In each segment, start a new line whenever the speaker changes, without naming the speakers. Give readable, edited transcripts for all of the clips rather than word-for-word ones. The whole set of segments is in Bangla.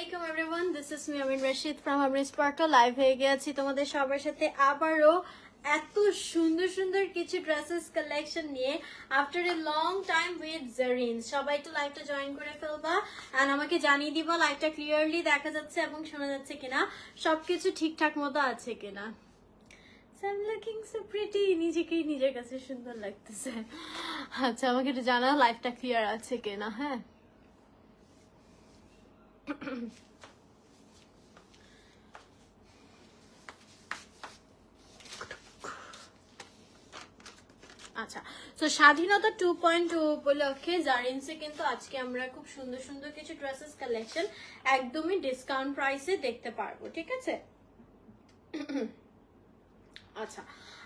Assalamualaikum everyone, this is me Amin Rashid from Amin Sparkle. Live হয়ে গেছি তোমাদের সবার সাথে আবারও এত সুন্দর সুন্দর কিছু ড্রেসেস কালেকশন নিয়ে after a long time with Zareen. সবাই তো লাইভটা জয়েন করে ফেলবা and আমাকে জানিয়ে দিবা লাইভটা ক্লিয়ারলি দেখা যাচ্ছে এবং শোনা যাচ্ছে কিনা, সবকিছু ঠিকঠাক মতো আছে কিনা। I'm looking so pretty, নিজেকেই নিজের কাছে সুন্দর লাগতেছে। আচ্ছা আমাকে একটু জানাও লাইভটা ক্লিয়ার আছে কিনা। হ্যাঁ আচ্ছা, তো স্বাধীনতা 2.2 উপলক্ষে জারিনসে কিন্তু আজকে আমরা খুব সুন্দর সুন্দর কিছু ড্রেসেস কালেকশন একদমই ডিসকাউন্ট প্রাইসে দেখতে পারবো, ঠিক আছে। আচ্ছা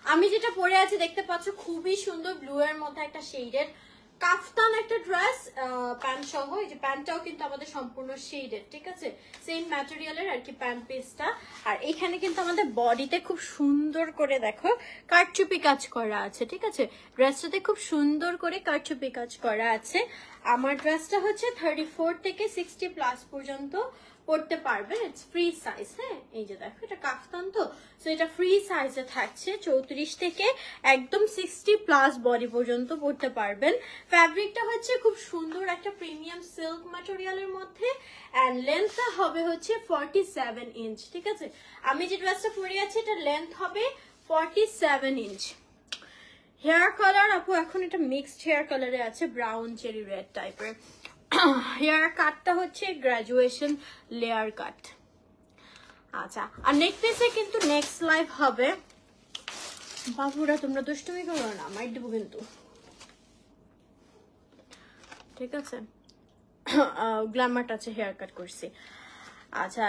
আমি যেটা পরে আছি দেখতে পাচ্ছ খুবই সুন্দর ব্লু এর মধ্যে একটা শেডেড কাফতান একটা ড্রেস, প্যান্ট সহ। এই যে প্যান্টটাও কিন্তু আমাদের সম্পূর্ণ শেডেড, ঠিক আছে, সেম ম্যাটেরিয়ালের আর কি প্যান্ট পিসটা। আর এখানে কিন্তু আমাদের বডিতে খুব সুন্দর করে দেখো কারচুপি কাজ করা আছে, ঠিক আছে। ড্রেসটাতে খুব সুন্দর করে কারচুপি কাজ করা আছে। আমার ড্রেসটা হচ্ছে 34 থেকে 60 প্লাস পর্যন্ত পড়তে পারবেন, ইটস ফ্রি সাইজ। হ্যাঁ এই যে দেখো এটা কাফতান তো, সো এটা ফ্রি সাইজে থাকছে 34 থেকে একদম 60 প্লাস বডি পর্যন্ত পড়তে পারবেন। ফ্যাব্রিকটা হচ্ছে খুব সুন্দর একটা প্রিমিয়াম সিল্ক ম্যাটেরিয়ালের মধ্যে এন্ড লেন্থটা হবে হচ্ছে 47 ইঞ্চ, ঠিক আছে। আমি যে ড্রেসটা পরে আছি এটা লেন্থ হবে 47 ইঞ্চ। হেয়ার কালার আপু এখন এটা মিক্সড হেয়ার কালারে আছে, ব্রাউন চেরি রেড টাইপের। হেয়ার কাটটা হচ্ছে গ্রাজুয়েশন লেয়ার কাট। আচ্ছা আর নেক্সট পিসে কিন্তু নেক্সট লাইভ হবে। বাবুরা তোমরা দুষ্টুমি করো না, মাইট দেবো কিন্তু, ঠিক আছে। গ্ল্যামার আছে হেয়ার কাট করছি। আচ্ছা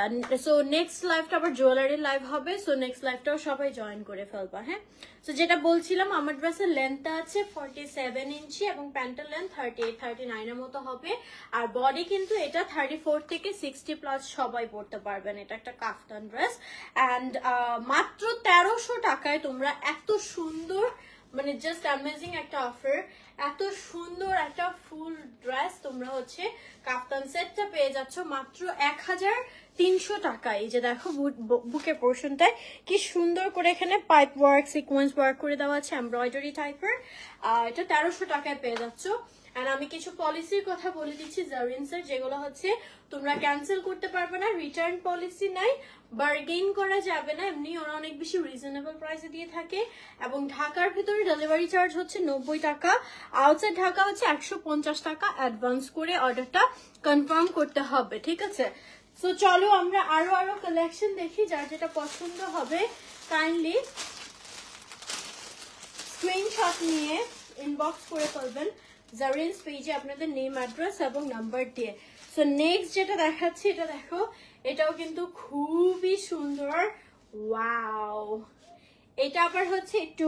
সো নেক্সট লাইভটা আবার জুয়েলারি লাইভ হবে, সো নেক্সট লাইভটাও সবাই জয়েন করে ফেলবা। হ্যাঁ সো যেটা বলছিলাম আমার ড্রেসের লেন্থটা আছে 47 ইঞ্চি এবং প্যান্টের লেন্থ 38-39 এর মতো হবে। আর বডি কিন্তু এটা 34 থেকে 60 প্লাস সবাই পড়তে পারবেন। এটা একটা কাফতান ড্রেস অ্যান্ড মাত্র 1300 টাকায় তোমরা এত সুন্দর, মানে জাস্ট অ্যামেজিং একটা অফার, এত সুন্দর একটা ফুল ড্রেস তোমরা হচ্ছে কাফতান সেটটা পেয়ে যাচ্ছ মাত্র 1300 টাকায়। এই যে দেখো বুকের পোর্শনটায় কি সুন্দর করে এখানে পাইপ ওয়ার্ক সিকোয়েন্স ওয়ার্ক করে দেওয়া আছে এমব্রয়ডারি টাইপের। এটা 1300 টাকায় পেয়ে যাচ্ছ। এন্ড আমি কিছু পলিসির কথা বলে দিচ্ছি জারিনসের, যেগুলো হচ্ছে তোমরা ক্যান্সেল করতে পারবে না, রিটার্ন পলিসি নাই, বার্গেইন করা যাবে না, এমনি ওরা অনেক বেশি রিজনেবল প্রাইসে দিয়ে থাকে। এবং ঢাকার ভিতরে ডেলিভারি চার্জ হচ্ছে 90 টাকা, আউটসাইড ঢাকা হচ্ছে 150 টাকা অ্যাডভান্স করে অর্ডারটা কনফার্ম করতে হবে, ঠিক আছে। সো চলো আমরা আরো কালেকশন দেখি, যার যেটা পছন্দ হবে কাইন্ডলি স্ক্রিনশট নিয়ে ইনবক্স করে ফেলবেন জারিনস পেজে আপনাদের নেম অ্যাড্রেস এবং নাম্বার দিয়ে। সো নেক্সট যেটা দেখাচ্ছি এটা দেখো, এটাও কিন্তু খুবই সুন্দর। ওয়াও, এটা আবার হচ্ছে একটু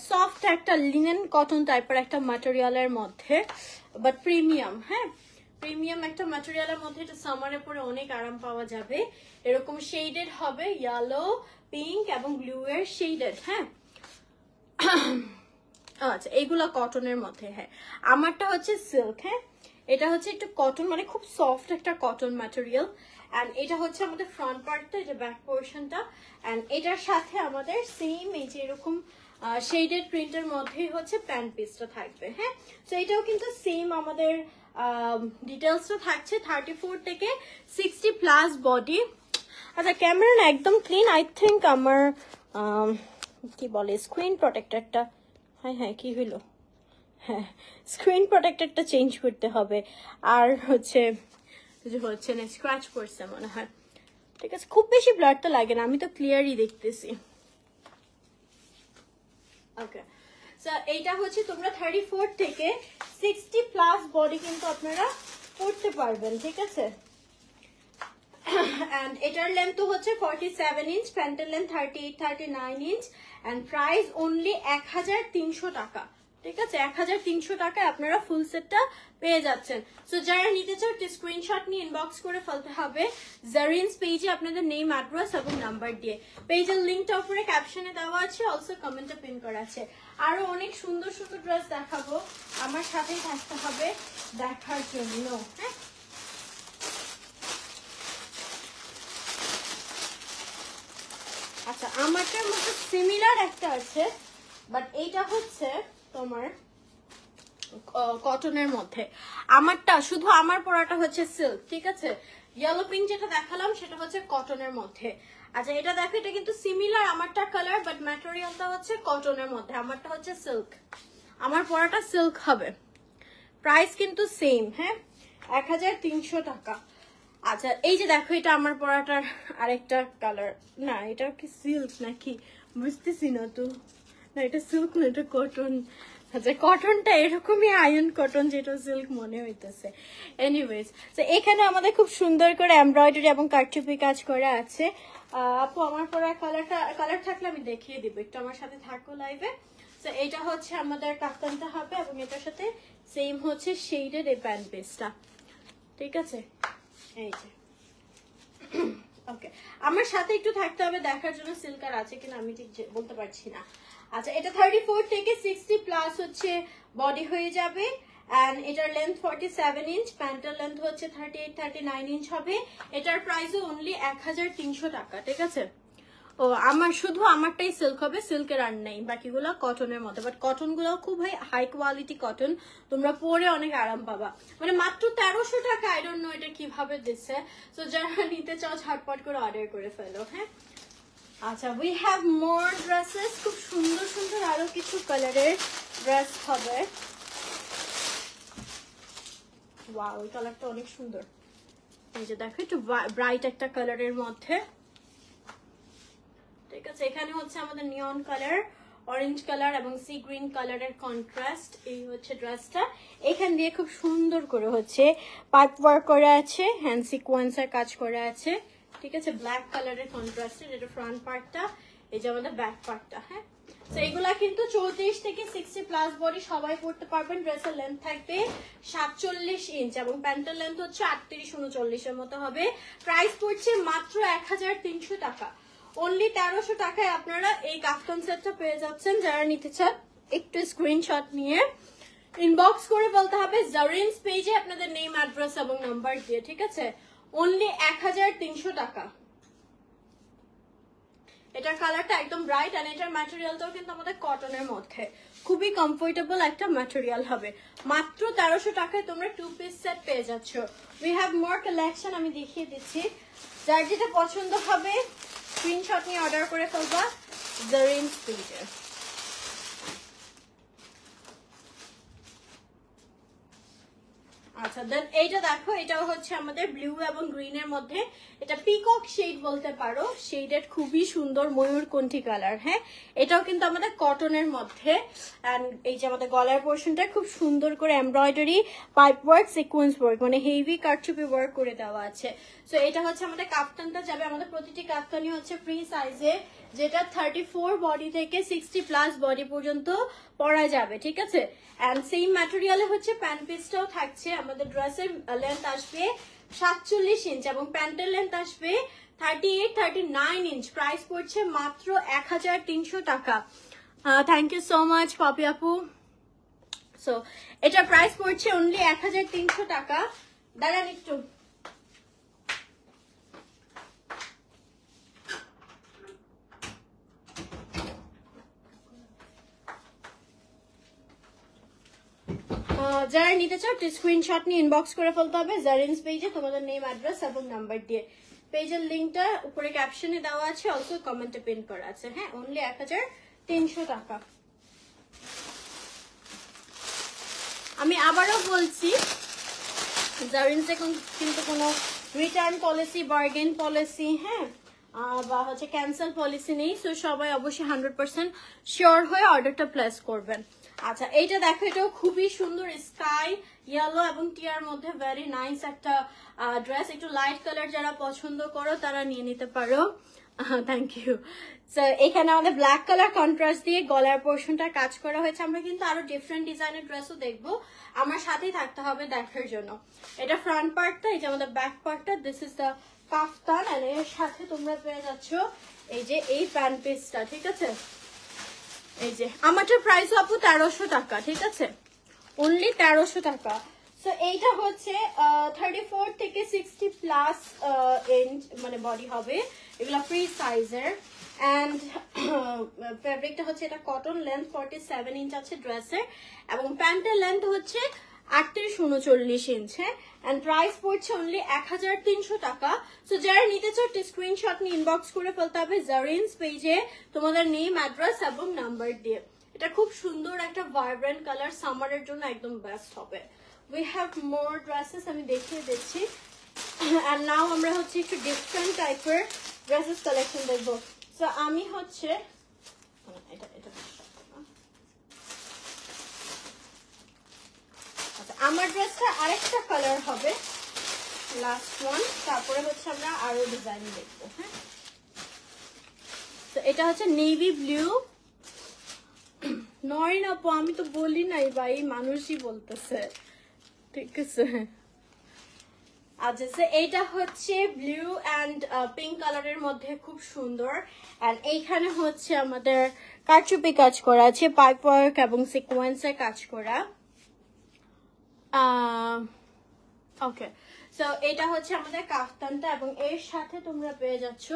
সফট একটা লিনেন কটন টাইপের একটা ম্যাটেরিয়ালের মধ্যে, বাট প্রিমিয়াম। হ্যাঁ প্রিমিয়াম একটা ম্যাটেরিয়ালের মধ্যে, এটা সামারে পরে অনেক আরাম পাওয়া যাবে। এরকম শেডেড হবে, ইয়েলো পিঙ্ক এবং ব্লু এর শেডেড। হ্যাঁ আচ্ছা এইগুলা কটনের মধ্যে। হ্যাঁ আমারটা হচ্ছে সিল্ক। হ্যাঁ এটা হচ্ছে একটু কটন, মানে খুব সফট একটা কটন ম্যাটেরিয়াল। অ্যান্ড এটা হচ্ছে আমাদের ফ্রন্ট পার্টটা, এটা ব্যাক পোর্শনটা। অ্যান্ড এটার সাথে আমাদের সেম এই যে এরকম শেডেড প্রিন্টের মধ্যেই হচ্ছে প্যান্ট পিসটা থাকবে। হ্যাঁ তো এটাও কিন্তু সেম আমাদের ডিটেলসটা থাকছে 34 থেকে 60 প্লাস বডি। আচ্ছা ক্যামেরা না একদম ক্লিন, আই থিঙ্ক আমার কি বলে স্ক্রিন প্রোটেক্টরটা, হ্যাঁ কি হইলো, হ্যাঁ স্ক্রিন প্রোটেক্টরটা চেঞ্জ করতে হবে। আর হচ্ছে না স্ক্র্যাচ করছে মনে হয়, ঠিক আছে। খুব বেশি ব্লাড তো লাগে না, আমি তো ক্লিয়ারই দেখতেছি। ওকে সো এইটা হচ্ছে তোমরা 34 থেকে 60 প্লাস বডি কিন্তু আপনারা পড়তে পারবেন, ঠিক আছে। and এটার লেন্থ তো হচ্ছে 47 ইঞ্চ, প্যান্টের length 38-39 inch and price only 1300 টাকা, ঠিক আছে। 1300 টাকায় আপনারা ফুল সেটটা পেয়ে যাচ্ছেন। সো যারা নিতে চাও স্ক্রিনশট নিয়ে ইনবক্স করে ফেলতে হবে জারিনস পেজে আপনাদের নেম অ্যাড্রেস এবং নাম্বার দিয়ে। পেজের লিঙ্কটা উপরে ক্যাপশনে দেওয়া আছে, অলসো কমেন্টে পিন করা আছে। আরো অনেক সুন্দর সুন্দর ড্রেস দেখাবো, আমার সাথেই থাকতে হবে দেখার জন্য। হ্যাঁ আচ্ছা আমারটার মতো সিমিলার একটা আছে, বাট এইটা হচ্ছে তোমার কটনের মধ্যে। আমারটা শুধু আমার পরাটা হচ্ছে সিল্ক, ঠিক আছে। ইয়েলো পিঙ্ক যেটা দেখালাম সেটা হচ্ছে কটনের মধ্যে। আচ্ছা এটা দেখো, এটা কিন্তু সিমিলার আমারটা কালার, বাট ম্যাটেরিয়ালটা হচ্ছে কটনের মধ্যে, আমারটা হচ্ছে সিল্ক। আমার পরাটা সিল্ক হবে। প্রাইস কিন্তু সেম, হ্যাঁ 1300 টাকা। আচ্ছা এই যে দেখো, এটা আমার পরাটার আরেকটা কালার, না এটা কি সিল্ক নাকি বুঝতেছি না তো, না এটা সিল্ক না এটা কটন। আচ্ছা কটনটা এরকমই আয়রন কটন, যেটা সিল্ক মনে হইতেছে। এনিওয়েজ, তো এখানে আমাদের খুব সুন্দর করে এমব্রয়ডারি এবং কারচুপি কাজ করা আছে। আপু আমার পরা কালার থাকলে আমি দেখিয়ে দিব, একটু আমার সাথে থাকো লাইভে। তো এটা হচ্ছে আমাদের কাফতানটা হবে, এবং এটার সাথে সেম হচ্ছে শেডের এই প্যান্ট পিসটা, ঠিক আছে। এই যে ওকে, আমার সাথে একটু থাকতে হবে দেখার জন্য সিল্কার আছে কিনা, আমি ঠিক বলতে পারছি না। আচ্ছা এটা 34 থেকে 60 প্লাস হচ্ছে বডি হয়ে যাবে, এন্ড এটার লেন্থ 47 ইঞ্চ, প্যান্টের লেন্থ হচ্ছে 38-39 ইঞ্চ হবে। এটার প্রাইসও অনলি 1300 টাকা, ঠিক আছে। ও আমার শুধু আমারটাই সিল্ক হবে, সিল্কের আর নেই, বাকিগুলো কটনের মধ্যে। বাট কটন গুলো খুব হাই কোয়ালিটি কটন, তোমরা পরে অনেক আরাম পাবা। মানে মাত্র 1300 টাকা, আই ডোন্ট নো এটা কিভাবে দিচ্ছে। তো যারা নিতে চাও ঝটপট করে অর্ডার করে ফেলো, হ্যাঁ। আচ্ছা উই হ্যাভ মোর ড্রেসেস, খুব সুন্দর সুন্দর আরো কিছু কালারের ড্রেস হবে। ওয়াও এই কালারটা অনেক সুন্দর, এই যে দেখো একটু ব্রাইট একটা কালারের মধ্যে, ঠিক আছে। এখানে হচ্ছে আমাদের নিয়ন কালার, অরেঞ্জ কালার এবং সি গ্রিন কালারের কন্ট্রাস্ট। এই হচ্ছে ড্রেসটা, এখান দিয়ে খুব সুন্দর করে হচ্ছে পার্ট ওয়ার্ক করা আছে, হ্যান্ড সিকোয়েন্সের কাজ করা আছে, ঠিক আছে। ব্ল্যাক কালারের কন্ট্রাস্টের এটা ফ্রন্ট পার্টটা, এই যে আমাদের ব্যাক পার্টটা, হ্যাঁ। তো এগুলা কিন্তু 34 থেকে 60 প্লাস বডি সবাই পড়তে পারবেন। ড্রেসের লেন্থ থাকবে 47 ইঞ্চ এবং প্যান্টের লেন্থ হচ্ছে 38-39 এর মতো হবে। প্রাইস পড়ছে মাত্র 1300 টাকা। অনলি 1300 টাকায় আপনারা এই কাফতান সেটটা পেয়ে যাচ্ছেন। যারা নিতে চান একটু স্ক্রিনশট নিয়ে ইনবক্স করে বলতে হবে জারিনস পেজে আপনাদের নেম, অ্যাড্রেস এবং নাম্বার দিয়ে, ঠিক আছে। অনলি 1300 টাকা। এটার কালারটা একদম ব্রাইট, আর এটার ম্যাটেরিয়ালটাও কিন্তু আমাদের কটনের মধ্যে, খুবই কমফোর্টেবল একটা ম্যাটেরিয়াল হবে। মাত্র 1300 টাকায় তোমরা 2 পিস সেট পেয়ে যাচ্ছ। উই হ্যাভ মোর কালেকশন, আমি দেখিয়ে দিচ্ছি। যার যেটা পছন্দ হবে স্ক্রিনশট নিয়ে অর্ডার করে ফেলবা জারিনস পেজে। আচ্ছা দেন এইটা দেখো, এটাও হচ্ছে আমাদের ব্লু এবং গ্রিনের মধ্যে, এটা পিকক শেড বলতে পারো, শেডের খুবই সুন্দর ময়ূরকণ্ঠী কালার, হ্যাঁ। এটাও কিন্তু আমাদের কটনের মধ্যে, এন্ড এই যে আমাদের গলার পোর্শনটা খুব সুন্দর করে embroidery, pipe work, sequence work, মানে হেভি কারচুপি ওয়ার্ক করে দেওয়া আছে। সো এটা হচ্ছে আমাদের কাফতানটা যাবে, আমাদের প্রতিটি কাফতানই হচ্ছে ফ্রি সাইজে, যেটা 34 বডি থেকে 60 প্লাস বডি পর্যন্ত পরা যাবে, ঠিক আছে। এন্ড সেম ম্যাটেরিয়ালে হচ্ছে প্যান্ট পিসটাও থাকছে। আমাদের ড্রেসের লেন্থ আসবে 47 ইঞ্চ এবং প্যান্টের লেন্থ আসবে 38-39 ইঞ্চ। প্রাইস পড়ছে মাত্র 1300 টাকা। Thank you so much Poppy আপু। সো এটা প্রাইস পড়ছে অনলি 1300 টাকা। দাঁড়ান একটু, যারা নিতে চাও স্ক্রিনশট নিয়ে ইনবক্স করে ফেলতে হবে জারিনস পেজে তোমাদের নেম, অ্যাড্রেস এবং নাম্বার দিয়ে। পেজের লিঙ্কটা উপরে ক্যাপশনে দেওয়া আছে, অলসো কমেন্টে পিন করা আছে, হ্যাঁ। অনলি 1300 টাকা। আমি আবারও বলছি জারিনসে কিন্তু কোনো রিটার্ন পলিসি, বার্গেন পলিসি, হ্যাঁ, বা হচ্ছে ক্যান্সেল পলিসি নেই। সো সবাই অবশ্যই 100% শিওর হয়ে অর্ডারটা প্লেস করবেন। আচ্ছা এইটা দেখো, এটাও খুবই সুন্দর স্কাই ইয়েলো এবং টিয়ার মধ্যে ভেরি নাইস একটা ড্রেস। একটু লাইট কালার যারা পছন্দ করো তারা নিয়ে নিতে পারো। Thank you. এখানে আমাদের ব্ল্যাক কালার কন্ট্রাস্ট দিয়ে গলার পোর্শনটা কাজ করা হয়েছে। আমরা কিন্তু আরো ডিফারেন্ট ডিজাইনের ড্রেসও দেখবো, আমার সাথেই থাকতে হবে দেখার জন্য। এটা ফ্রন্ট পার্টটা, এই যে আমাদের ব্যাক পার্টটা, দিস ইজ দ্য কাফতান, আর এর সাথে তোমরা পেয়ে যাচ্ছ এই যে এই প্যান্ট পিসটা, ঠিক আছে। এই যে আমারটার প্রাইস আপু 1300 টাকা, ঠিক আছে, অনলি 1300 টাকা। সো এইটা হচ্ছে 34 থেকে 60 প্লাস ইঞ্চ মানে বডি হবে, এগুলো ফ্রি সাইজের। অ্যান্ড ফ্যাব্রিকটা হচ্ছে এটা কটন, লেন্থ 47 ইঞ্চ আছে ড্রেসের, এবং প্যান্টের লেন্থ হচ্ছে 38-39 ইঞ্চ। হ্যাঁ, অ্যান্ড প্রাইস পড়ছে অনলি 1300 টাকা। সো যারা নিতে চাও স্ক্রিনশট নিয়ে ইনবক্স করে ফেলতে হবে জারিনস পেজে তোমাদের নেম, অ্যাড্রেস এবং নাম্বার দিয়ে। এটা খুব সুন্দর একটা ভাইব্রেন্ট কালার, সামারের জন্য একদম বেস্ট হবে। উই হ্যাভ মোর ড্রেসেস, আমি দেখিয়ে দিচ্ছি। অ্যান্ড নাও আমরা হচ্ছে একটু ডিফারেন্ট টাইপের ড্রেসেস কালেকশন দেখবো। সো আমি হচ্ছে আচ্ছা, আমার ড্রেসটা আরেকটা কালার হবে, লাস্ট ওয়ান, তারপরে হচ্ছে আমরা আরো ডিজাইন দেখবো। হ্যাঁ, তো এটা হচ্ছে নেভি ব্লু। নয় না আপু, আমি তো বলি নাই ভাই, মানুষই বলতেছে, ঠিক আছে। আচ্ছা, এইটা হচ্ছে ব্লু অ্যান্ড পিঙ্ক কালারের মধ্যে, খুব সুন্দর। অ্যান্ড এইখানে হচ্ছে আমাদের কারচুপি কাজ করা আছে, পাইপ ওয়ার্ক এবং সিকোয়েন্সের কাজ করা। ওকে, সো এটা হচ্ছে আমাদের কাফতানটা, এবং এর সাথে তোমরা পেয়ে যাচ্ছ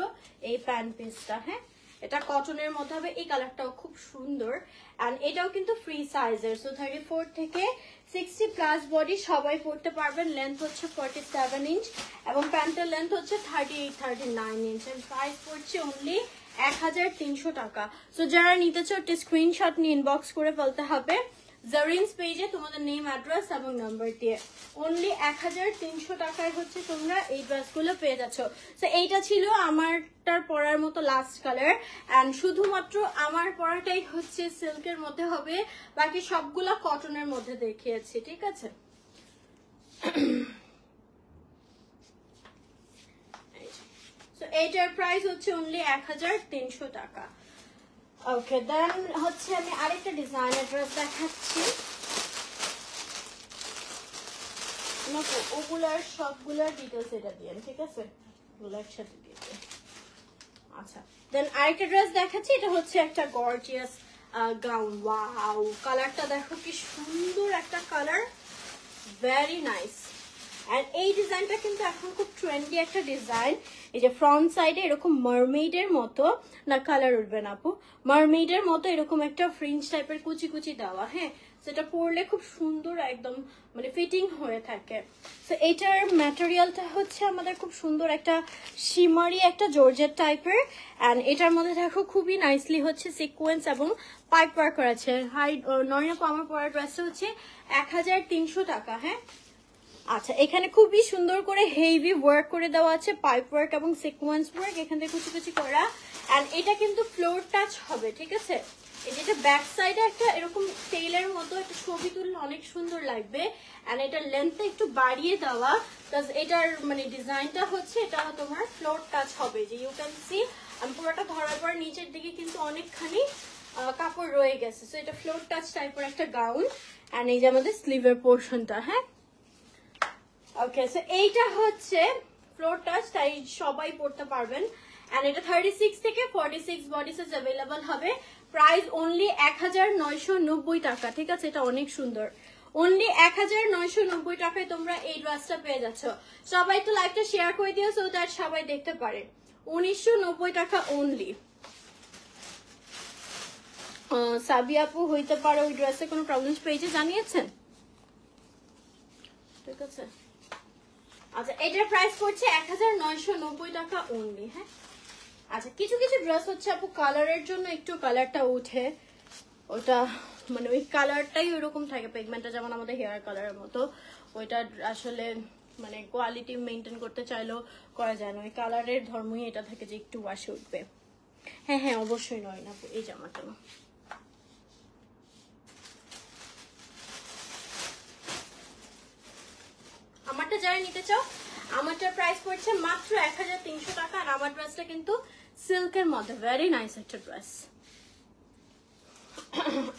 এই প্যান্ট পিসটা। হ্যাঁ, এটা কটনের মধ্যে হবে, এই কালারটাও খুব সুন্দর। অ্যান্ড এটাও কিন্তু ফ্রি সাইজের, সো 34 থেকে 60 প্লাস বডি সবাই পরতে পারবেন। লেন্থ হচ্ছে 47 ইঞ্চ এবং প্যান্টের লেন্থ হচ্ছে 38-39 ইঞ্চ। এন্ড প্রাইস পড়ছে অনলি 1300 টাকা। সো যারা নিতে চাও স্ক্রিনশট নিয়ে ইনবক্স করে ফেলতে হবে জারিনস পেজে তোমাদের নেম, অ্যাড্রেস এবং নাম্বার দিয়ে। অনলি 1300 টাকায় হচ্ছে তোমরা এই ড্রেসগুলো পেয়ে যাচ্ছ। তো এইটা ছিল আমারটার পরার মতো লাস্ট কালার, অ্যান্ড শুধুমাত্র আমার পরাটাই হচ্ছে সিল্কের মধ্যে হবে, বাকি সবগুলা কটনের মধ্যে দেখিয়েছি, ঠিক আছে। এইটার প্রাইস হচ্ছে অনলি 1300 টাকা। ওকে, দেন হচ্ছে আমি আরেকটা ডিজাইনের ড্রেস দেখাচ্ছি। ওগুলার সবগুলার ডিটেলস এটা দিয়ে, ঠিক আছে, ওগুলো একসাথে দিয়ে। আচ্ছা, দেন আরেকটা ড্রেস দেখাচ্ছি। এটা হচ্ছে একটা গর্জিয়াস গাউন। ওয়াও, কালারটা দেখো কি সুন্দর একটা কালার, ভেরি নাইস। আর এই ডিজাইনটা কিন্তু এখন খুব ট্রেন্ডি একটা ডিজাইন। এই যে ফ্রন্ট সাইডে এরকম মারমেইডের মতো, না কালার উঠবে না আপু, মারমেইডের মতো এরকম একটা ফ্রিঞ্জ টাইপের কুচি কুচি দেওয়া। হ্যাঁ, সেটা পরলে খুব সুন্দর একদম মানে ফিটিং হয়ে থাকে। তো এইটার ম্যাটেরিয়ালটা হচ্ছে আমাদের খুব সুন্দর একটা শিমারি একটা জর্জেট টাইপের, অ্যান্ড এটার মধ্যে দেখো খুবই নাইসলি হচ্ছে সিকোয়েন্স এবং পাইপ ওয়ার্ক করা আছে। হাই নয়নাপু, আমার পরা ড্রেসটা হচ্ছে 1300 টাকা। হ্যাঁ, আচ্ছা, এখানে খুবই সুন্দর করে হেভি ওয়ার্ক করে দেওয়া আছে, পাইপ ওয়ার্ক এবং সিকোয়েন্স ওয়ার্ক এখান থেকে কুচি কুচি করা। অ্যান্ড এটা কিন্তু ফ্লোর টাচ হবে, ঠিক আছে। এটা ব্যাক সাইডে একটা এরকম টেইলের মতো একটা ছবি তুললে অনেক সুন্দর লাগবে। অ্যান্ড এটার লেন্থটা একটু বাড়িয়ে দেওয়া, প্লাস এটার মানে ডিজাইনটা হচ্ছে এটা তোমার ফ্লোর টাচ হবে, যে ইউ ক্যান সি। আমি পুরোটা ধরার পর নিচের দিকে কিন্তু অনেকখানি কাপড় রয়ে গেছে। সো এটা ফ্লোর টাচ টাইপের একটা গাউন, অ্যান্ড এই যে আমাদের স্লিভের পোর্শনটা। হ্যাঁ, ওকে, সো এইটা হচ্ছে ফ্লোর টাচ, তাই সবাই পড়তে পারবেন। এন্ড এটা 36 থেকে 46 বডি সাইজ अवेलेबल হবে। প্রাইস অনলি 1990 টাকা, ঠিক আছে। এটা অনেক সুন্দর, অনলি 1990 টাকায় তোমরা এই ড্রেসটা পেয়ে যাচ্ছ। সবাই একটু লাইভটা শেয়ার করে দিও সো দ্যাট সবাই দেখতে পারে। 1990 টাকা অনলি। সাবিয়া আপু হইতে পারে ওই ড্রেসে কোনো প্রবলেম পেয়েছে জানিয়েছেন, ঠিক আছে। আচ্ছা, এটার প্রাইস পড়ছে 1990 টাকা অনলি। হ্যাঁ, আচ্ছা, কিছু কিছু ড্রেস হচ্ছে আপু কালারের জন্য একটু কালারটা উঠে, ওটা মানে ওই কালারটাই ওইরকম থাকে, পিগমেন্টটা যেমন আমাদের হেয়ার কালারের মতো, ওইটা আসলে মানে কোয়ালিটি মেনটেন করতে চাইলেও করা যায় না, ওই কালারের ধর্মই এটা থাকে যে একটু ওয়াশে উঠবে। হ্যাঁ হ্যাঁ, অবশ্যই নয় না এই জামাটা। আমারটা যারা নিতে চাও, আমারটার প্রাইস পড়ছে মাত্র 1300 টাকা। আর আমার ড্রেসটা কিন্তু সিল্কের মধ্যে, ভেরি নাইস একটা ড্রেস।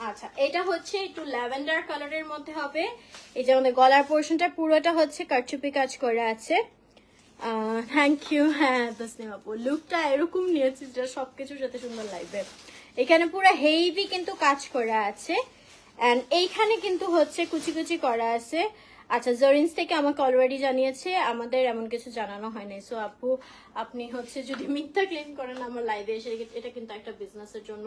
আচ্ছা, এটা হচ্ছে একটু ল্যাভেন্ডার কালারের মধ্যে হবে। এই যে আমাদের গলার পোর্শনটা পুরোটা হচ্ছে কারচুপি কাজ করে আছে। Thank you. হ্যাঁ তসনিম আপু, লুকটা এরকম নিয়েছি যে সবকিছুর সাথে সুন্দর লাগবে। এখানে পুরো হেভি কিন্তু কাজ করা আছে, এন্ড এইখানে কিন্তু হচ্ছে কুচি কুচি করা আছে। আচ্ছা, জরিন্স থেকে আমাকে অলরেডি জানিয়েছে, আমাদের এমন কিছু জানানো হয় নাই। সো আপু আপনি হচ্ছে যদি মিথ্যা ক্লেম করেন আমার লাইভে এসে, এটা কিন্তু একটা বিজনেসের জন্য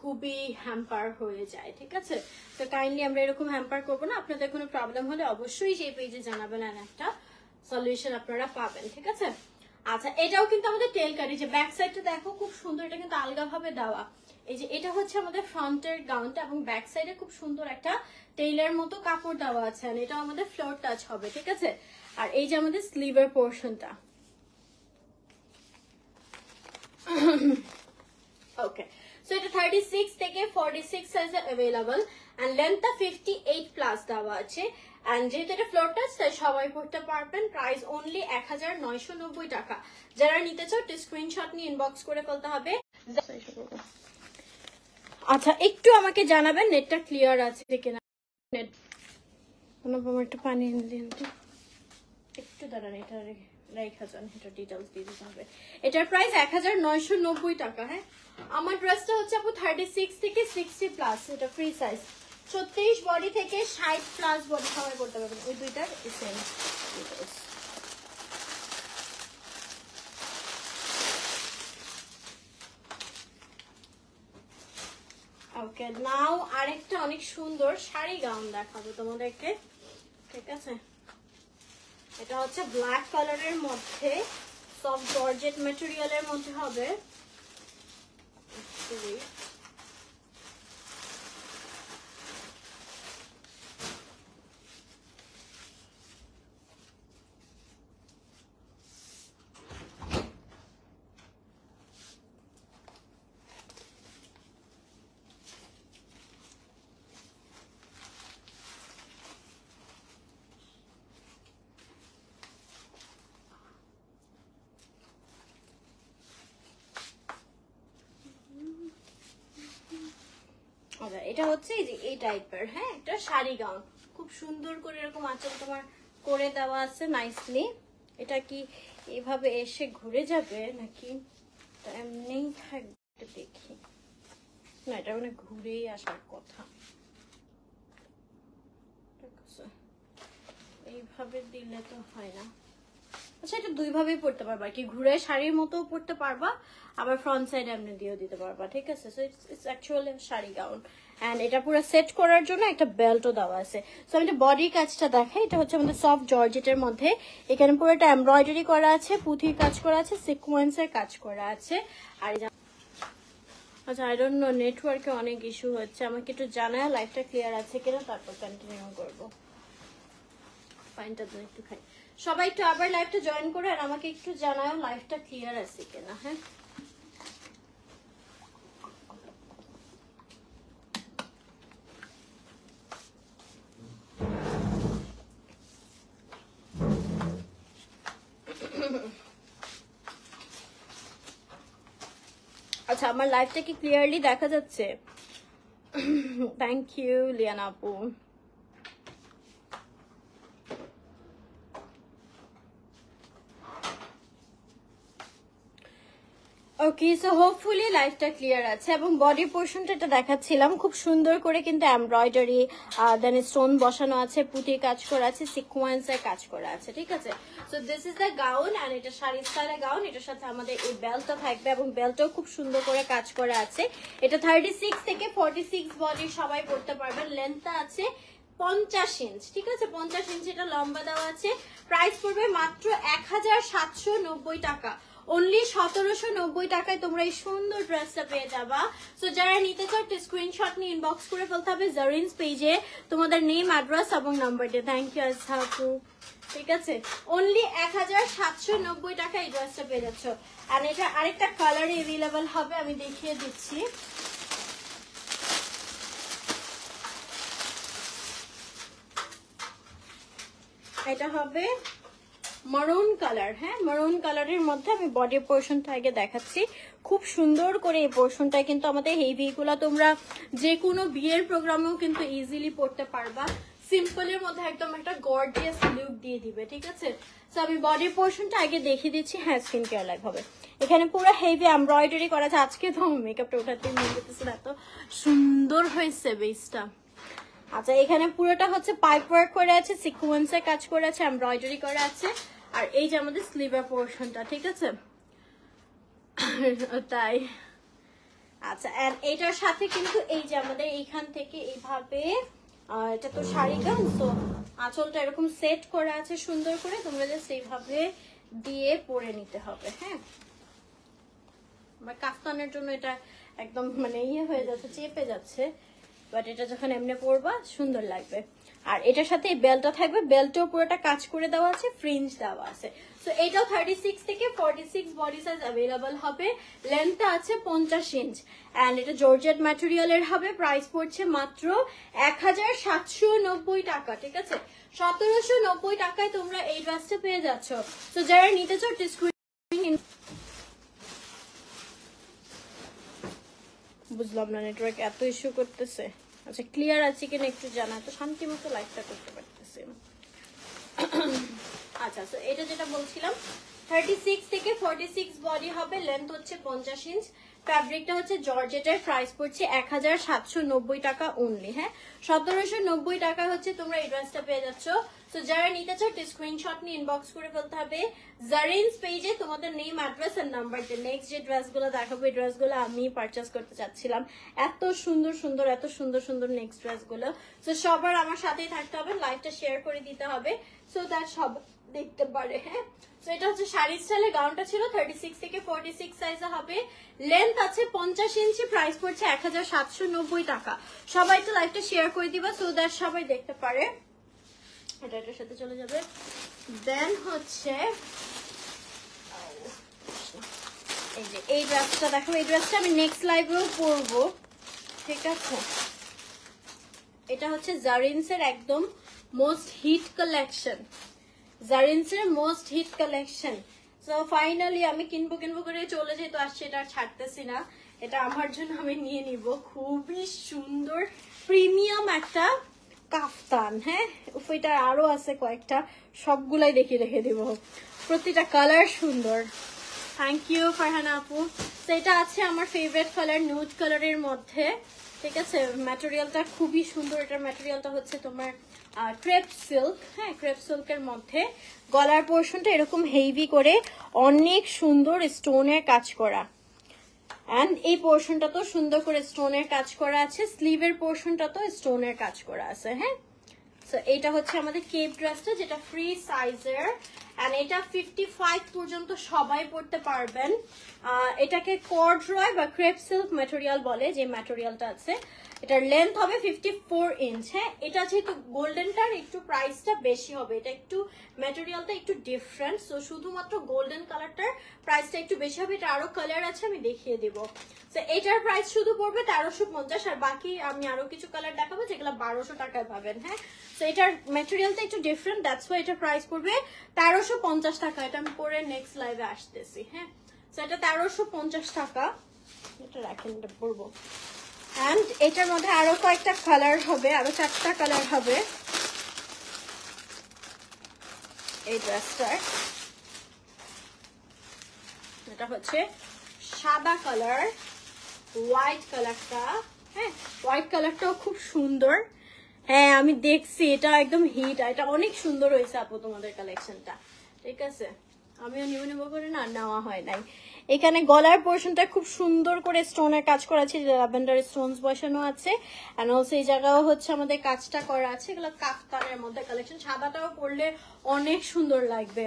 খুবই হ্যাম্পার হয়ে যায়, ঠিক আছে? তো কাইন্ডলি আমরা এরকম হ্যাম্পার করবো না। আপনাদের কোনো প্রবলেম হলে অবশ্যই সেই পেজে জানাবেন, আর একটা সলিউশন আপনারা পাবেন, ঠিক আছে? আচ্ছা, এটাও কিন্তু আমাদের টেল কাট। এই যে ব্যাক সাইডটা দেখো খুব সুন্দর, এটা কিন্তু আলগাভাবে দেওয়া। এই যে এটা হচ্ছে আমাদের ফ্রন্টের গাউনটা, এবং ব্যাক সাইডে খুব সুন্দর একটা টেইলার মতো কাপড় দেওয়া আছে, আর এটা আমাদের ফ্লোর টাচ হবে, ঠিক আছে? আর এই যে আমাদের স্লিভের পোর্শনটা, ওকে। সো এটা 36 থেকে 46 সাইজে अवेलेबल, এন্ড লেন্থটা 58 প্লাস দেওয়া আছে। এন্ড যেহেতু এটা ফ্লোর টাচ তাই সবাই পড়তে পারবেন। প্রাইস অনলি 1990 টাকা। যারা নিতে চাও স্ক্রিনশট নিয়ে ইনবক্স করে ফেলতে হবে। আচ্ছা, একটু আমাকে জানাবেন নেটটা ক্লিয়ার আছে কিনা। নেট একটু পানি এনে দিন তো, একটু দাঁড়ান, এটা রেখা যান, এটা ডিটেলস দিয়ে দিতে হবে। এটার প্রাইস 1990 টাকা। হ্যাঁ, আমার ড্রেসটা হচ্ছে আপু 36 থেকে 60 প্লাস, এটা ফ্রি সাইজ। 36 বডি থেকে 60 প্লাস বডি সবাই করতে পারবেন। ওই দুইটার সেম ডিটেলস। ওকে, নাও আরেকটা অনেক সুন্দর শাড়ি গাউন দেখাবো তোমাদেরকে, ঠিক আছে? এটা হচ্ছে ব্ল্যাক কালারের মধ্যে, সফট জর্জেট ম্যাটেরিয়ালের মধ্যে হবে। আচ্ছা, এটা হচ্ছে এই যে এই টাইপের, হ্যাঁ, একটা শাড়ি গাউন, খুব সুন্দর করে এরকম আঁচল তোমার করে দেওয়া আছে নাইসলি। এটা কি এভাবে এসে ঘুরে যাবে নাকি এমনিই থাকবে দেখি? না, এটা মানে ঘুরেই আসার কথা। এইভাবে দিলে তো হয় না। আচ্ছা, এটা দুইভাবেই পড়তে পারবা, কি ঘুরে শাড়ির মতো পড়তে পারবা, আবার ফ্রন্ট সাইড এমনি দিয়েও দিতে পারবা, ঠিক আছে? So it's actually sari gown. And এটা পুরো সেট করার জন্য একটা বেল্টও দেওয়া আছে। সো আমি বডি কাজটা দেখাই। এটা হচ্ছে আমাদের সফট জর্জেটের মধ্যে, এখানে পুরো একটা এমব্রয়ডারি করা আছে, পুঁথির কাজ করা আছে, সিকোয়েন্সের কাজ করা আছে। আর আচ্ছা, আই ডোন্ট নো, নেটওয়ার্কে অনেক ইস্যু হচ্ছে, আমাকে একটু জানায় লাইভটা ক্লিয়ার আছে কিনা, তারপর কন্টিনিউ করবো। পানিটা তো একটু খাই। সবাই একটু আবার লাইভটা জয়েন করে আর আমাকে একটু জানাও লাইভটা ক্লিয়ার আছে কিনা। হ্যাঁ, আচ্ছা, আমার লাইভটা কি ক্লিয়ারলি দেখা যাচ্ছে? থ্যাংক ইউ লিয়ানা আপু। ওকে, সো হোপফুলি লাইফটা ক্লিয়ার আছে। এবং বডি পোর্শনটা এটা দেখাচ্ছিলাম, খুব সুন্দর করে কিন্তু এমব্রয়ডারি, দেন স্টোন বসানো আছে, পুঁতির কাজ করা আছে, সিকোয়েন্সের কাজ করা আছে, ঠিক আছে? So this is the gown, and এটা শাড়ি স্টাইলের গাউন। এটার সাথে আমাদের এই বেল্টটা থাকবে, এবং বেল্টটাও খুব সুন্দর করে কাজ করা আছে। এটা 36 থেকে 46 বডি সবাই পড়তে পারবেন। লেন্থটা আছে 50 ইঞ্চ, ঠিক আছে? 50 ইঞ্চ এটা লম্বা দেওয়া আছে। প্রাইস পড়বে মাত্র 1790 টাকা। অনলি 1790 টাকায় তোমরা এই সুন্দর ড্রেসটা পেয়ে যাবা। সো যারা নিতে চাও স্ক্রিনশট নিয়ে ইনবক্স করে ফেলতে হবে জারিন্স পেজে, তোমাদের নেম, অ্যাড্রেস এবং নাম্বার দিয়ে। থ্যাংক ইউ আজহাপু, ঠিক আছে? অনলি 1790 টাকা এই ড্রেসটা পেয়ে যাচ্ছ। আর এটা আরেকটা কালারে অ্যাভেলেবল হবে, আমি দেখিয়ে দিচ্ছি। এটা হবে মারুন কালার। হ্যাঁ, মারুন কালারের মধ্যে আমি বডি পোর্শনটা আগে দেখাচ্ছি। খুব সুন্দর করে এই পোর্শনটা কিন্তু আমাদের হেভিগুলা তোমরা যে কোনো বিয়ের প্রোগ্রামেও কিন্তু ইজিলি পড়তে পারবা। সিম্পলের মধ্যে একদম একটা গর্জিয়াস লুক দিয়ে দিবে, ঠিক আছে? তো আমি বডি পোর্শনটা আগে দেখিয়ে দিচ্ছি। হ্যাঁ, স্কিন কেয়ার লাইভ হবে। এখানে পুরো হেভি এমব্রয়ডারি করা আছে। আজকে তো মেকআপটা উঠাতে মনে করতেছে, এত সুন্দর হয়েছে বেসটা। আচ্ছা এখানে পুরোটা হচ্ছে পাইপ ওয়ার্ক করে আছে, সিকোয়েন্সের কাজ করে আছে, এমব্রয়ডারি করা আছে। আর এই যে আমাদের স্লিভের পোর্শনটা, ঠিক আছে তাই। আচ্ছা এন্ড এটার সাথে কিন্তু এই যে আমাদের এইখান থেকে এইভাবে এটা তো শাড়ি গাউন, তো আঁচলটা এরকম সেট করা আছে সুন্দর করে, তোমরা জাস্ট এইভাবে দিয়ে পরে নিতে হবে। হ্যাঁ কাফতানের জন্য এটা একদম মানে ইয়ে হয়ে যাচ্ছে, চেপে যাচ্ছে, বাট এটা যখন এমনি পরবা সুন্দর লাগবে। আর এটার সাথে এই বেল্টটা থাকবে, বেল্টও পুরোটা কাজ করে দেওয়া আছে, ফ্রিঞ্জ দেওয়া আছে। সো এটাও 36 থেকে 46 বডি সাইজ অ্যাভেলেবল হবে। লেন্থটা আছে 50 ইঞ্চ অ্যান্ড এটা জর্জেট ম্যাটেরিয়ালের হবে। প্রাইস পড়ছে মাত্র 1790 টাকা, ঠিক আছে 1790 টাকায় তোমরা এই ড্রেসটা পেয়ে যাচ্ছ। তো যারা নিতে চাও ডিসক্রিপশন, বুঝলাম না নেটওয়ার্ক এত ইস্যু করতেছে। আচ্ছা ক্লিয়ার আছে কিনা একটু জানা, তো শান্তি মতো লাইভটা করতে পারতেছি। আচ্ছা তো এটা যেটা বলছিলাম 36 থেকে 46 বডি হবে, লেন্থ হচ্ছে 50 ইঞ্চ, ফ্যাব্রিকটা হচ্ছে জর্জেটের, প্রাইস পড়ছে 1790 টাকা অনলি। হ্যাঁ 1790 টাকা হচ্ছে তোমরা এই ড্রেসটা পেয়ে যাচ্ছ। তো যারা নিতে চাও স্ক্রিনশট নিয়ে ইনবক্স করে ফেলতে হবে জারিনস পেজে তোমাদের নেম, অ্যাড্রেস এন্ড নাম্বার দিয়ে। নেক্সট যে ড্রেসগুলো দেখাবো এই ড্রেসগুলো আমি পারচেস করতে চাচ্ছিলাম, এত সুন্দর সুন্দর এত সুন্দর সুন্দর নেক্সট ড্রেসগুলো। তো সবার আমার সাথেই থাকতে হবে, লাইভটা শেয়ার করে দিতে হবে সো দ্যাট সব দেখতে পারে। হ্যাঁ তো এটা হচ্ছে শাড়ি স্টাইলে, গাউনটা ছিল 36 থেকে 46 সাইজে হবে, লেন্থ আছে 50 ইঞ্চি, প্রাইস পড়ছে 1790 টাকা। সবাই তো লাইভটা শেয়ার করে দিবা সো দ্যাট সবাই দেখতে পারে। এটা এটার সাথে চলে যাবে। দেন হচ্ছে এই যে এই ড্রেসটা দেখো, এই ড্রেসটা আমি নেক্সট লাইভেও পরবো, ঠিক আছে। এটা হচ্ছে জারিনসের একদম মোস্ট হিট কালেকশন, জারিনসের most hit collection. So finally আমি কিনবো কিনবো করে চলে যেতে আসছে, এটা ছাড়তেছি না, এটা আমার জন্য আমি নিয়ে নিব। খুবই সুন্দর প্রিমিয়াম একটা কাফতান। হ্যাঁ এটা আরো আছে কয়েকটা, সবগুলাই দেখিয়ে রেখে দিব, প্রতিটা কালার সুন্দর। থ্যাংক ইউ ফারহানা আপু। তো এটা আছে আমার ফেভারিট কালার নুড কালারের মধ্যে, ঠিক আছে। ম্যাটেরিয়ালটা খুবই সুন্দর, এটার ম্যাটেরিয়ালটা হচ্ছে তোমার ক্রেপ সিল্ক। হ্যাঁ ক্রেপ সিল্কের মধ্যে গলার পোর্শনটা এরকম হেভি করে অনেক সুন্দর স্টোনের কাজ করা, এন্ড এই পোর্শনটা তো সুন্দর করে স্টোনের কাজ করা আছে, স্লিভের পোর্শনটা তো স্টোনের কাজ করা আছে। হ্যাঁ সো এটা হচ্ছে আমাদের কেপ ড্রেসটা, যেটা ফ্রি সাইজের, এন্ড এটা 55 পর্যন্ত সবাই পড়তে পারবেন। এটাকে কর্ডরয় বা ক্রেপ সিল্ক ম্যাটেরিয়াল বলে, যে ম্যাটেরিয়ালটা আছে। এটার লেন্থ হবে 54 ইঞ্চ। হ্যাঁ এটা যেহেতু গোল্ডেনটার একটু প্রাইসটা বেশি হবে, এটা একটু ম্যাটেরিয়ালটা একটু ডিফারেন্ট, সো শুধুমাত্র গোল্ডেন কালারটার প্রাইসটা একটু বেশি হবে। এটা আরো কালার আছে, আমি দেখিয়ে দিব। তো এটার প্রাইস শুধু পড়বে 1350, আর বাকি আমি আরো কিছু কালার দেখাবো যেগুলো 1200 টাকায় পাবেন। হ্যাঁ তো এটার ম্যাটেরিয়ালটা একটু ডিফারেন্ট, দ্যাটস ওয়াই এটার প্রাইস পড়বে 1350 টাকা। এটা আমি পরে নেক্সট লাইভে আসতেছি। হ্যাঁ তো এটা 1350 টাকা, এটা রাখেন, এটা পরবো। এন্ড এটার মধ্যে আরো কয়েকটা কালার হবে, আরো 4টা কালার হবে এই ড্রেসটার। এটা হচ্ছে সাদা কালার, হোয়াইট কালারটা। হ্যাঁ হোয়াইট কালারটাও খুব সুন্দর। হ্যাঁ আমি দেখছি এটা একদম হিট, এটা অনেক সুন্দর হয়েছে আপু তোমাদের কালেকশনটা, ঠিক আছে। আমিও নিব করে না নেওয়া হয় নাই। এখানে গলার পোর্শনটা খুব সুন্দর করে স্টোনের কাজ করা আছে, ল্যাভেন্ডার স্টোনস বসানো আছে, এন্ড অলসো এই জায়গাও হচ্ছে আমাদের কাজটা করা আছে। এগুলো কাফতানের মধ্যে কালেকশন, সাদাটাও পরলে অনেক সুন্দর লাগবে।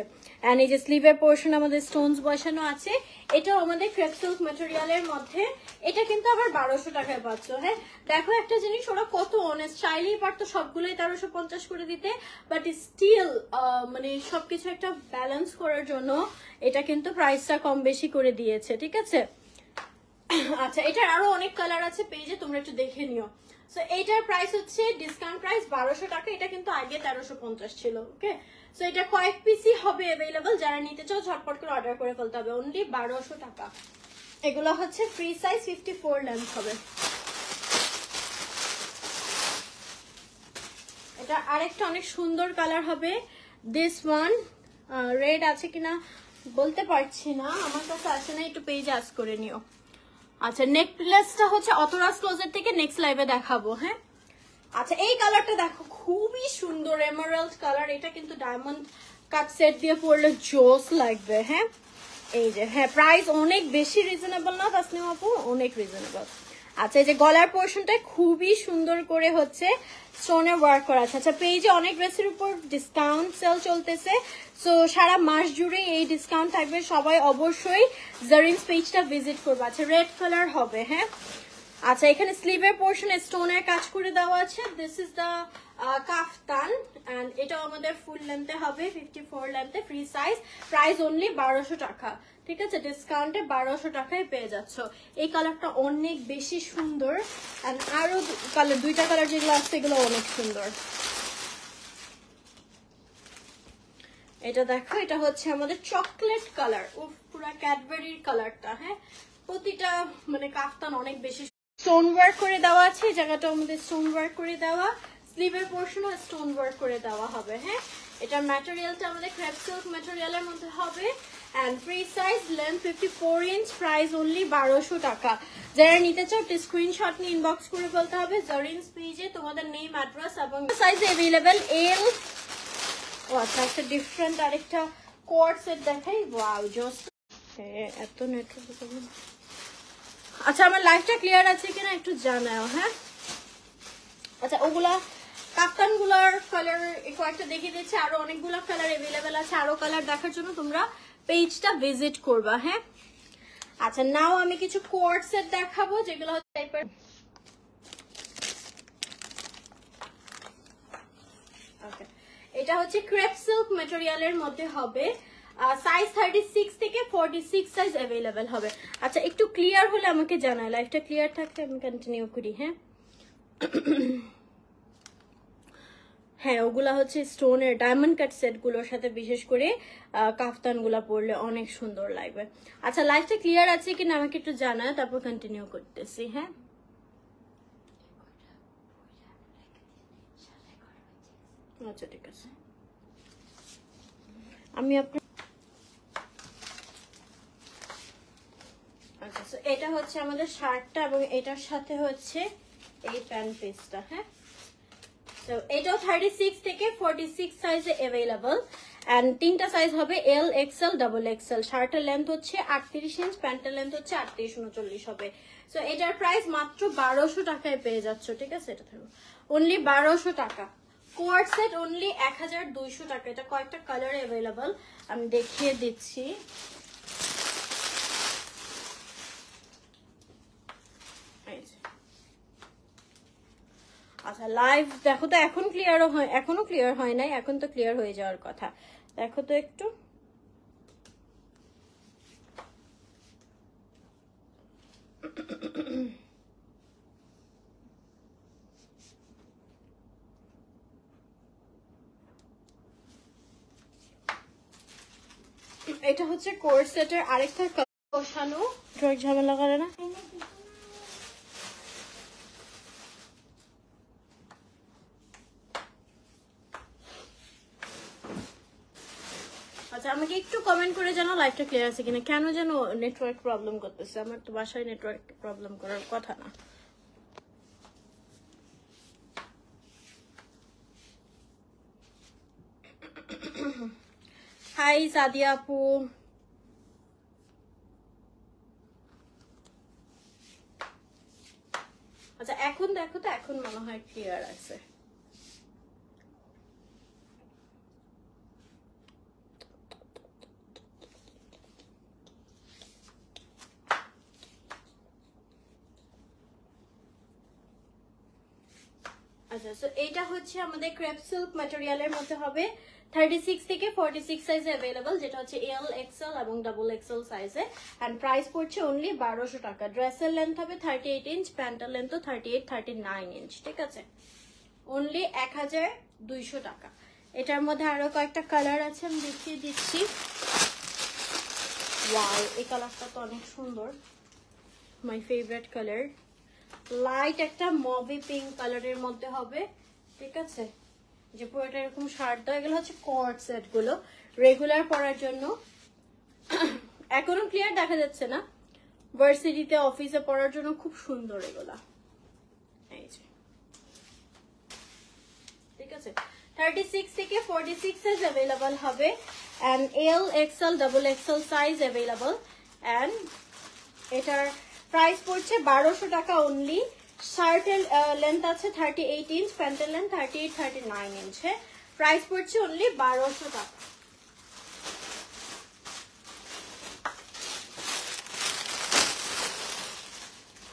এন্ড এই যে স্লিভের পোর্শন আমাদের স্টোনস বসানো আছে, এটাও আমাদের ক্রেপ সিল্ক ম্যাটেরিয়ালের মধ্যে। এটা কিন্তু আবার 1200 টাকায় পাচ্ছ। হ্যাঁ দেখো একটা জিনিস, ওরা কত অনেস্ট, চাইলেই পারতো সবগুলোই 1350 করে দিতে, বাট স্টিল মানে সবকিছু একটা ব্যালেন্স করার জন্য এটা কিন্তু প্রাইসটা কম বেশি করে দিয়েছে, ঠিক আছে। আচ্ছা এটার আরো অনেক কালার আছে পেজে, তোমরা একটু দেখে নিও। সো এইটার প্রাইস হচ্ছে ডিসকাউন্ট প্রাইস 1200 টাকা, এটা কিন্তু আগে 1350 ছিল। ওকে সো এটা কয়েক পিসই হবে অ্যাভেলেবল, যারা নিতে চাও ঝটপট করে অর্ডার করে ফেলতে হবে, অনলি 1200 টাকা। এগুলো হচ্ছে ফ্রি সাইজ, 54 লেন্থ হবে। এটা আরেকটা অনেক সুন্দর কালার হবে, দিস ওয়ান। রেড আছে কিনা বলতে পারছি না, আমার কাছে আসে না, একটু পেজ আস করে নিও। আচ্ছা নেকলেসটা হচ্ছে অতরাস ক্লোজেট থেকে নেক্সট লাইভে দেখাবো। হ্যাঁ আচ্ছা এই কালারটা দেখো খুবই সুন্দর এমারাল্ড কালার, এটা কিন্তু ডায়মন্ড কাট সেট দিয়ে পরলে জোস লাগবে। হ্যাঁ এই যে, হ্যাঁ প্রাইস অনেক বেশি রিজনেবল না তাসনিম আপু, অনেক রিজনেবল। আচ্ছা এই যে গলার পোর্শনটা খুবই সুন্দর করে হচ্ছে স্টোনের ওয়ার্ক করা আছে। আচ্ছা পেজে অনেক ড্রেসের উপর ডিসকাউন্ট সেল চলতেছে, সো সারা মাস জুড়ে এই ডিসকাউন্ট থাকবে, সবাই অবশ্যই জারিনস পেজটা ভিজিট করবে। আচ্ছা রেড কালার হবে। হ্যাঁ আচ্ছা এখানে স্লিভের পোর্শনে স্টোনের কাজ করে দেওয়া আছে। This is the kaftan and এটাও আমাদের ফুল লেন্থে হবে, 54 লেন্থে, ফ্রি সাইজ, প্রাইস অনলি 1200 টাকা। ঠিক আছে, ডিসকাউন্টে 1200 টাকায় পেয়ে যাচ্ছ। এই কালারটা অনেক বেশি সুন্দর এন্ড আরো কালার, দুইটা কালার যেগুলো আছে এগুলো অনেক সুন্দর। এটা দেখো, এটা হচ্ছে আমাদের চকলেট কালার, ও পুরো ক্যাডবেরির কালারটা। হ্যাঁ প্রতিটা মানে কাফতান অনেক বেশি স্টোন ওয়ার্ক করে দেওয়া আছে, এই জায়গাটা আমাদের স্টোন ওয়ার্ক করে দেওয়া, স্লিভের পোর্শনও স্টোন ওয়ার্ক করে দেওয়া হবে। হ্যাঁ এটার ম্যাটেরিয়ালটা আমাদের ক্রেপ সিল্ক ম্যাটেরিয়ালের মধ্যে হবে and free size, length 54 inch, price only 1200 টাকা। যারা নিতে চাও স্ক্রিনশট নিয়ে ইনবক্স করে ফেলতে হবে জারিনস পেজে, তোমাদের নেম অ্যাড্রেস এবং সাইজে अवेलेबल এল। ও আচ্ছা একটা ডিফারেন্ট আরেকটা কোয়ার্ড সেট দেখাই, ওয়াও জাস্ট এত নেটওয়ার্ক। আচ্ছা আমার লাইভটা ক্লিয়ার আছে কিনা একটু জানাও। হ্যাঁ আচ্ছা ওগুলা কাপ্তান গুলার কালার কয়েকটা দেখিয়ে দিচ্ছি, আরো অনেকগুলো কালার अवेलेबल আছে, আরো কালার দেখার জন্য তোমরা পেজটা ভিজিট করবা। হ্যাঁ আচ্ছা নাও আমি কিছু কোয়ার্ড সেট দেখাবো যেগুলো হচ্ছে টাইপের। ওকে এটা হচ্ছে ক্রেপ সিল্ক ম্যাটেরিয়ালের মধ্যে হবে, সাইজ 36 থেকে 46 সাইজ अवेलेबल হবে। আচ্ছা একটু ক্লিয়ার হলে আমাকে জানাও, লাইভটা ক্লিয়ার থাকলে আমি কন্টিনিউ করি। হ্যাঁ হ্যাঁ ওগুলা হচ্ছে স্টোনের ডায়মন্ড কাট সেট গুলোর সাথে বিশেষ করে কাফতান গুলা পরলে অনেক সুন্দর লাগবে। আচ্ছা লাইভটা ক্লিয়ার আছে কিনা আমাকে একটু জানাও, তারপর কন্টিনিউ করতেছি। হ্যাঁ আচ্ছা ঠিক আছে, আমি আপনার আচ্ছা এটা হচ্ছে আমাদের শার্টটা এবং এটার সাথে হচ্ছে এই প্যান্ট পিসটা। হ্যাঁ তো এটাও 36 থেকে 46 সাইজে अवेलेबल এন্ড তিনটা সাইজ হবে এল, এক্সএল, ডাবল এক্সএল। শার্টের লেন্থ হচ্ছে 38 ইঞ্চ, প্যান্টের লেন্থ হচ্ছে 38 39 হবে। সো এটার প্রাইস মাত্র 1200 টাকায় পেয়ে যাচ্ছ। ঠিক আছে, এটা থাকবে অনলি 1200 টাকা। কোয়ার্ড সেট অনলি 1200 টাকা। এটা কয়েকটা কালারে अवेलेबल, আমি দেখিয়ে দিচ্ছি। আচ্ছা লাইভ দেখো তো, এখন ক্লিয়ারও হয়, এখনো ক্লিয়ার হয় নাই, এখন তো ক্লিয়ার হয়ে যাওয়ার কথা। দেখো তো একটু, এটা হচ্ছে কোর্স সেটের আরেকটা বসানো, ঝামেলা করে না। আচ্ছা আমাকে একটু কমেন্ট করে জানাও লাইভটা ক্লিয়ার আছে কিনা, কেন যেন নেটওয়ার্ক প্রবলেম করতেছে, আমার তো বাসায় নেটওয়ার্ক প্রবলেম করার কথা না। হাই সাদিয়া আপু, আচ্ছা এখন দেখো তো, এখন মনে হয় ক্লিয়ার আছে। আচ্ছা সো এটা হচ্ছে আমাদের ক্রেপ সিল্ক ম্যাটেরিয়ালের মধ্যে হবে, 36 থেকে 46 সাইজে अवेलेबल, যেটা হচ্ছে এল, এক্সএল এবং ডাবল এক্সএল সাইজে এন্ড প্রাইস পড়ছে অনলি 1200 টাকা। ড্রেসের লেন্থ হবে 38 ইঞ্চ, প্যান্টের লেন্থ 38 39 ইঞ্চ। ঠিক আছে, অনলি 1200 টাকা। এটার মধ্যে আরো কয়েকটা কালার আছে, আমি দেখিয়ে দিচ্ছি। ওয়াও এই কালারটা তো অনেক সুন্দর, মাই ফেভারিট কালার। লাইট একটা মভি পিঙ্ক কালারের মধ্যে হবে। ঠিক আছে, যে পুরোটা এরকম শার্ট দাও, এগুলো হচ্ছে কোয়ার্ড সেট গুলো রেগুলার পরার জন্য। এখনো ক্লিয়ার দেখা যাচ্ছে না, ভার্সিটিতে অফিসে পরার জন্য খুব সুন্দর এগুলা। এই যে আছে 36 থেকে 46 সাইজ अवेलेबल হবে and L XL double XL size available and এটার প্রাইস পড়ছে 1200 টাকা অনলি শার্টের লেন্থ আছে 38 ইঞ্চ প্যান্টের লেন্থ 38 39 ইঞ্চ প্রাইস পড়ছে অনলি 1200 টাকা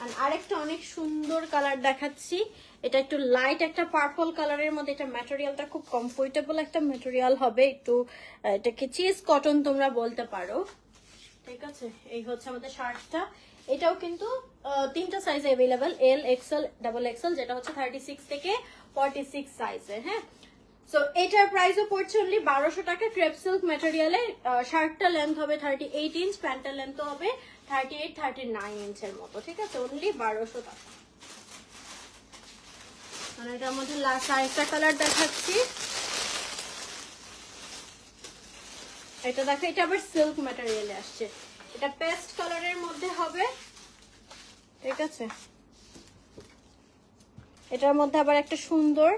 আর আরেকটা অনেক সুন্দর কালার দেখাচ্ছি এটা একটু লাইট একটা পার্পল কালারের মধ্যে এটা ম্যাটেরিয়ালটা খুব কমফোর্টেবল একটা ম্যাটেরিয়াল হবে একটু এটাকে চিজ কটন তোমরা বলতে পারো ঠিক আছে এই হচ্ছে আমাদের শার্টটা এটাও কিন্তু তিনটা সাইজে अवेलेबल এল এক্সএল ডাবল এক্সএল যেটা হচ্ছে 36 থেকে 46 সাইজে হ্যাঁ সো এটার প্রাইসও পড়ছে অনলি 1200 টাকা ক্রেপ সিল্ক ম্যাটেরিয়ালে শার্টটা লেন্থ হবে 38 ইঞ্চ প্যান্টের লেন্থ হবে 38 39 ইঞ্চের মতো ঠিক আছে অনলি 1200 টাকা আর এটার মধ্যে লাস্ট আরেকটা কালার দেখাচ্ছি এটা দেখো এটা আবার সিল্ক ম্যাটেরিয়ালে আসছে এটা পেস্ট কালারের মধ্যে হবে ঠিক আছে এটার মধ্যে আবার একটা সুন্দর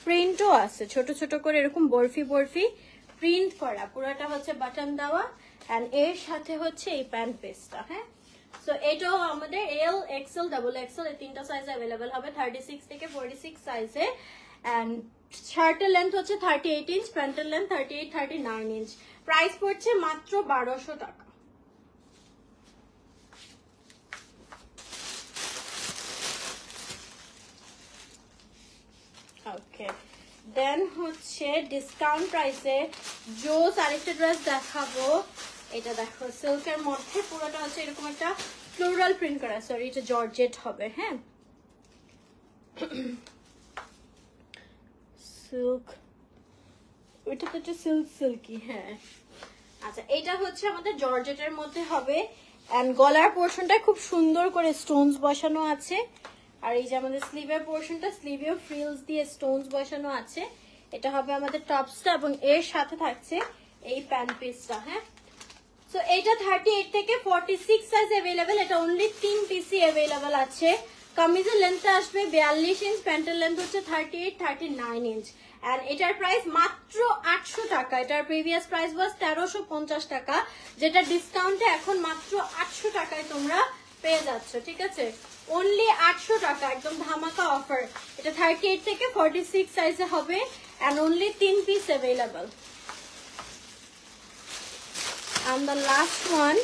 প্রিন্টও আছে ছোট ছোট করে এরকম বরফি বরফি প্রিন্ট করা পুরোটা হচ্ছে বাটন দেওয়া এন্ড এর সাথে হচ্ছে এই প্যান্ট পিসটা হ্যাঁ সো এটাও আমাদের এল এক্সএল ডাবল এক্সএল এই তিনটা সাইজে अवेलेबल হবে 36 থেকে 46 সাইজে এন্ড শার্টের লেন্থ হচ্ছে 38 ইঞ্চ প্যান্টের লেন্থ 38 39 ইঞ্চ প্রাইস পড়ছে মাত্র 1200 টাকা ওকে দেন হচ্ছে ডিসকাউন্ট প্রাইসে জোস আরেকটা ড্রেস দেখাবো এটা দেখো সিল্কের মধ্যে পুরোটা হচ্ছে এরকম একটা ফ্লোরাল প্রিন্ট করা সরি এটা জর্জেট হবে হ্যাঁ সিল্ক ওইটা তো একটা সিল্কি হ্যাঁ আচ্ছা এটা হচ্ছে আমাদের জর্জেটের মধ্যে হবে এন্ড গলার পোরশনটা খুব সুন্দর করে স্টোনস বসানো আছে আর এই যে আমাদের স্লিভের পোরশনটা স্লিভেও ফ্রিলস দিয়ে স্টোনস বসানো আছে এটা হবে আমাদের টপসটা এবং এর সাথে থাকছে এই প্যান্ট পিসটা হ্যাঁ সো এটা 38 থেকে 46 সাইজ अवेलेबल এটা অনলি 3 পিসই अवेलेबल আছে কামিজের লেন্থটা আসবে 42 ইঞ্চ প্যান্টের লেন্থ হচ্ছে 38 39 ইঞ্চ এন্ড এটার প্রাইস মাত্র 800 টাকা এটার প্রিভিয়াস প্রাইস ওয়াজ 1350 টাকা যেটা ডিসকাউন্টে এখন মাত্র 800 টাকায় তোমরা পেয়ে যাচ্ছ ঠিক আছে অনলি 800 টাকা একদম ধামাকা অফার এটা 38 থেকে 46 সাইজে হবে and only 3 piece available and the last one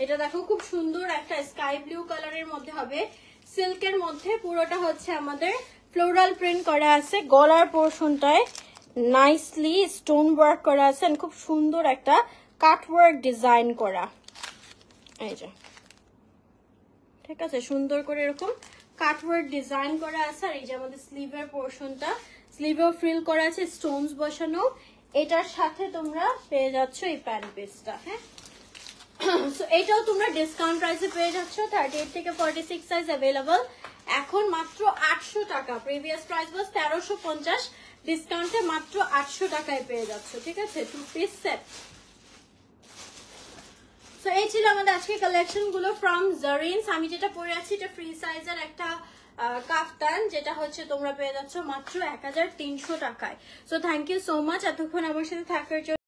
এটা দেখো খুব সুন্দর একটা স্কাই ব্লু কালারের মধ্যে হবে সিল্কের মধ্যে পুরোটা হচ্ছে আমাদের ফ্লোরাল প্রিন্ট করা আছে গলার পোরশনটায় নাইসলি স্টোন ওয়ার্ক করা আছে আর খুব সুন্দর একটা কাট ওয়ার্ক ডিজাইন করা এই যে ঠিক আছে সুন্দর করে এরকম কাট ওয়ার্ক ডিজাইন করা আছে আর এই যে আমাদের স্লিভের পোরশনটা স্লিভেও ফ্রিল করা আছে স্টোনস বসানো এটার সাথে তোমরা পেয়ে যাচ্ছ এই প্যান্ট পিসটা হ্যাঁ সো এটাও তোমরা ডিসকাউন্ট প্রাইসে পেয়ে যাচ্ছ 38 থেকে 46 সাইজ अवेलेबल এখন মাত্র 800 টাকা প্রিভিয়াস প্রাইস ওয়াজ 1350 ডিসকাউন্টে মাত্র 800 টাকায় পেয়ে যাচ্ছ ঠিক আছে টু পিস সেট সো এই ছিল আমাদের আজকে কালেকশন গুলো ফ্রম জারিনস আমি যেটা পরে আছি এটা ফ্রি সাইজের একটা কাফতান যেটা হচ্ছে তোমরা পেয়ে যাচ্ছ মাত্র 1300 টাকায় so thank you so much এতক্ষণ আমার সাথে থাকার জন্য